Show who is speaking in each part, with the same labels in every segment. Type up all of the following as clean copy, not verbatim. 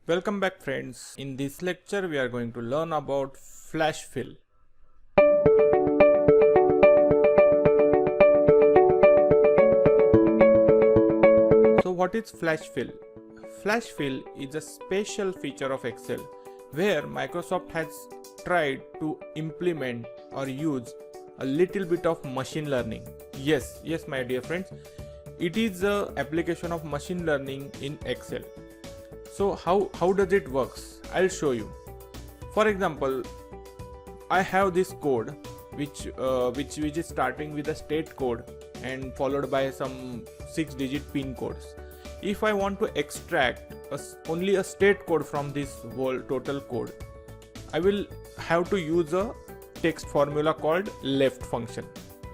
Speaker 1: Welcome back friends. In this lecture we are going to learn about flash fill. So what is flash fill? Flash fill is a special feature of Excel where Microsoft has tried to implement or use a little bit of machine learning. Yes my dear friends, it is a application of machine learning in Excel. So how does it works? I'll show you. For example, I have this code which is starting with a state code and followed by some 6-digit pin codes. If I want to extract only a state code from this whole total code, I will have to use a text formula called left function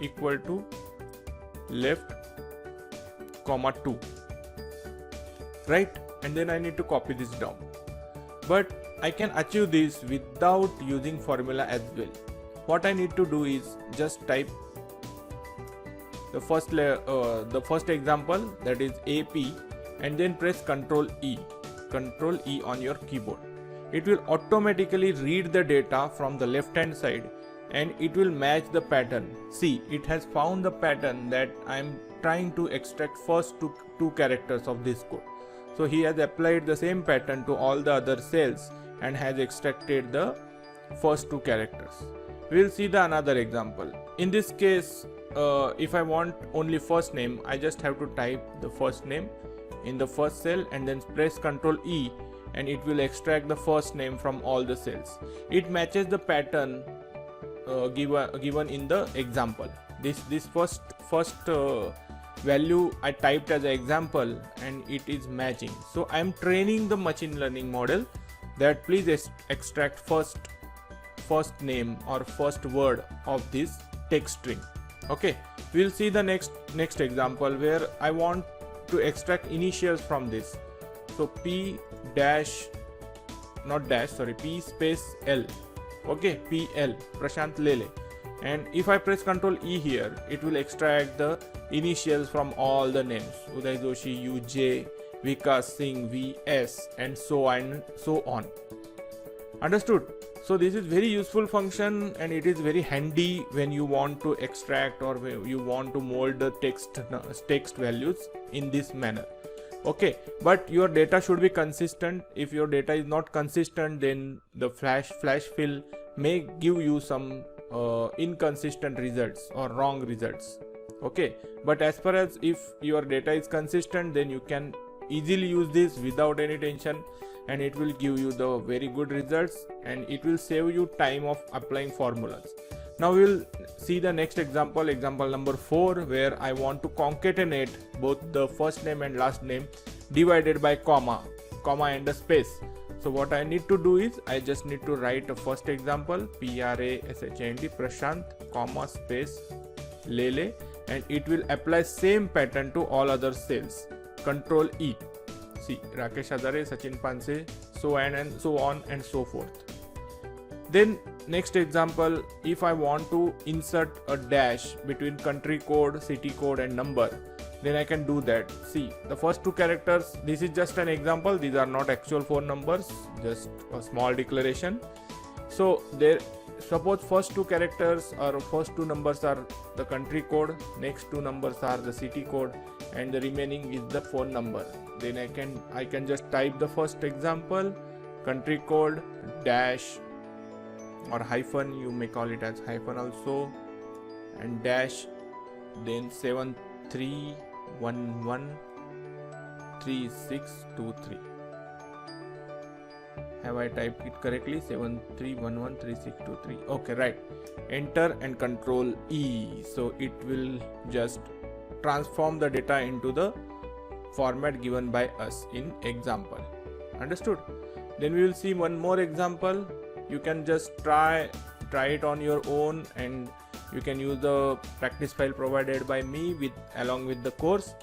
Speaker 1: equal to left comma 2, right? And then I need to copy this down. But I can achieve this without using formula as well. What I need to do is just type the first example, that is AP, and then press Ctrl E on your keyboard. It will automatically read the data from the left hand side and it will match the pattern. See, it has found the pattern that I am trying to extract first two characters of this code. So he has applied the same pattern to all the other cells and has extracted the first two characters. We will see the another example. In this case, if I want only first name, I just have to type the first name in the first cell and then press Ctrl E and it will extract the first name from all the cells. It matches the pattern given in the example. This first value I typed as an example and it is matching. So I am training the machine learning model that please extract first name or first word of this text string. Okay, we'll see the next example where I want to extract initials from this. So P space L. Okay, PL, Prashant Lele. And if I press Ctrl E here, it will extract the initials from all the names: Uday Joshi, UJ, Vikas Singh, VS, and so on. Understood? So this is very useful function and it is very handy when you want to extract or you want to mold the text values in this manner. Okay, but your data should be consistent. If your data is not consistent, then the flash fill may give you some inconsistent results or wrong results. Okay, but as far as if your data is consistent, then you can easily use this without any tension and it will give you the very good results and it will save you time of applying formulas. Now we will see the next example number 4, where I want to concatenate both the first name and last name divided by comma and a space. So what I need to do is I just need to write a first example, PRASHANT, Prashant, comma, space, Lele, and it will apply same pattern to all other cells. Ctrl E. See, Rakesh Hazare, Sachin Panse, so on and so forth. Then next example, if I want to insert a dash between country code, city code and number, then I can do that. See, the first two characters, this is just an example, these are not actual 4 numbers, just a small declaration. So there, suppose first two characters or first two numbers are the country code, next two numbers are the city code, and the remaining is the phone number. Then I can just type the first example, country code dash or hyphen, you may call it as hyphen also, and dash, then 73113623. Have I typed it correctly? 73113623. Okay, right. Enter and Ctrl E. So it will just transform the data into the format given by us in example. Understood? Then we will see one more example. You can just try it on your own and you can use the practice file provided by me along with the course,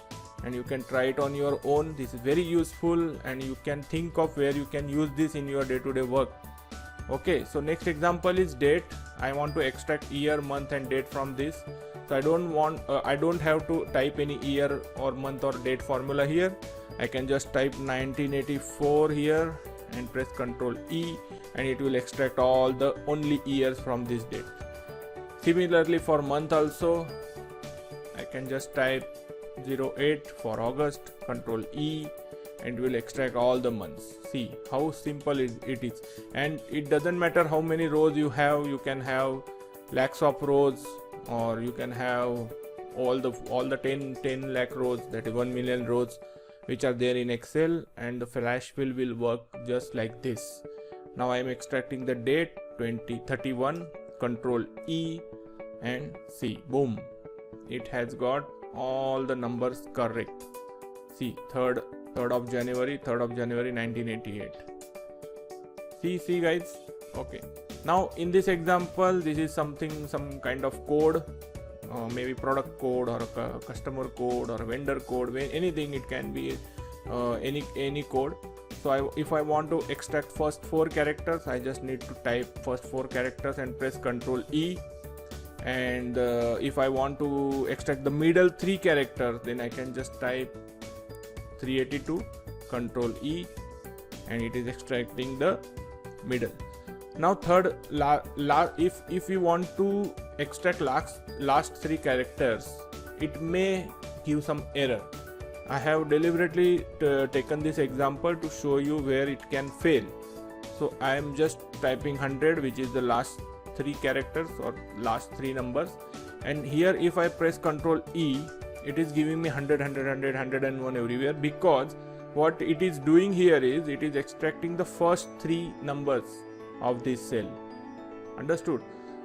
Speaker 1: and you can try it on your own. This is very useful and you can think of where you can use this in your day-to-day work. Okay, so next example is date. I want to extract year, month and date from this. So I don't have to type any year or month or date formula here. I can just type 1984 here and press Ctrl E, and it will extract all the only years from this date. Similarly for month also, I can just type 08 for August, Ctrl E, and will extract all the months. See how simple it is, and it doesn't matter how many rows you have. You can have lakhs of rows, or you can have all the 10 lakh rows, that is 1 million rows, which are there in Excel, and the flash fill will work just like this. Now I am extracting the date 2031, Ctrl E, and see, boom, it has got all the numbers correct. See, 3rd of January 1988. See guys. Okay, now in this example, this is some kind of code, maybe product code or a customer code or a vendor code, anything. It can be any code. So if I want to extract first 4 characters, I just need to type first 4 characters and press Ctrl E. And if I want to extract the middle 3 characters, then I can just type 382, Ctrl E, and it is extracting the middle. Now if you want to extract last 3 characters, it may give some error. I have deliberately taken this example to show you where it can fail. So I am just typing 100, which is the last 3 characters or last 3 numbers, and here if I press Ctrl E, it is giving me 100, 101 everywhere, because what it is doing here is it is extracting the first 3 numbers of this cell. Understood?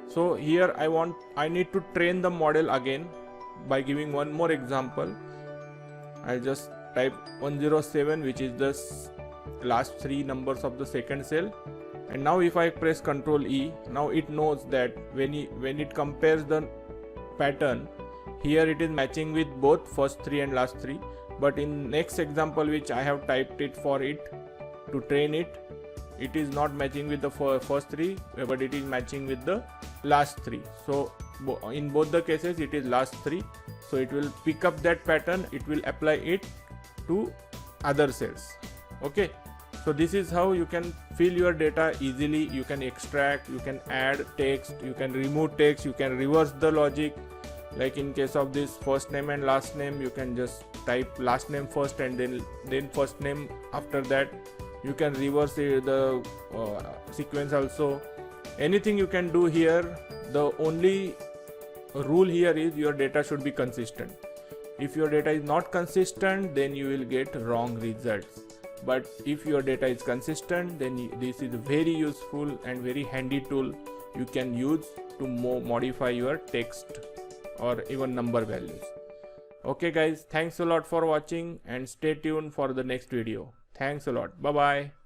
Speaker 1: So here I need to train the model again by giving one more example. I'll just type 107, which is the last 3 numbers of the second cell, and now if I press Ctrl E, now it knows that when it compares the pattern, here it is matching with both first 3 and last 3, but in next example which I have typed it for it to train it, it is not matching with the first 3, but it is matching with the last 3. So in both the cases it is last 3, so it will pick up that pattern, it will apply it to other cells. Okay, so this is how you can fill your data easily. You can extract, you can add text, you can remove text, you can reverse the logic. Like in case of this first name and last name, you can just type last name first and then first name after that. You can reverse the sequence also. Anything you can do here. The only rule here is your data should be consistent. If your data is not consistent, then you will get wrong results. But if your data is consistent, then this is a very useful and very handy tool you can use to modify your text or even number values. Okay guys, thanks a lot for watching, and stay tuned for the next video. Thanks a lot. Bye bye.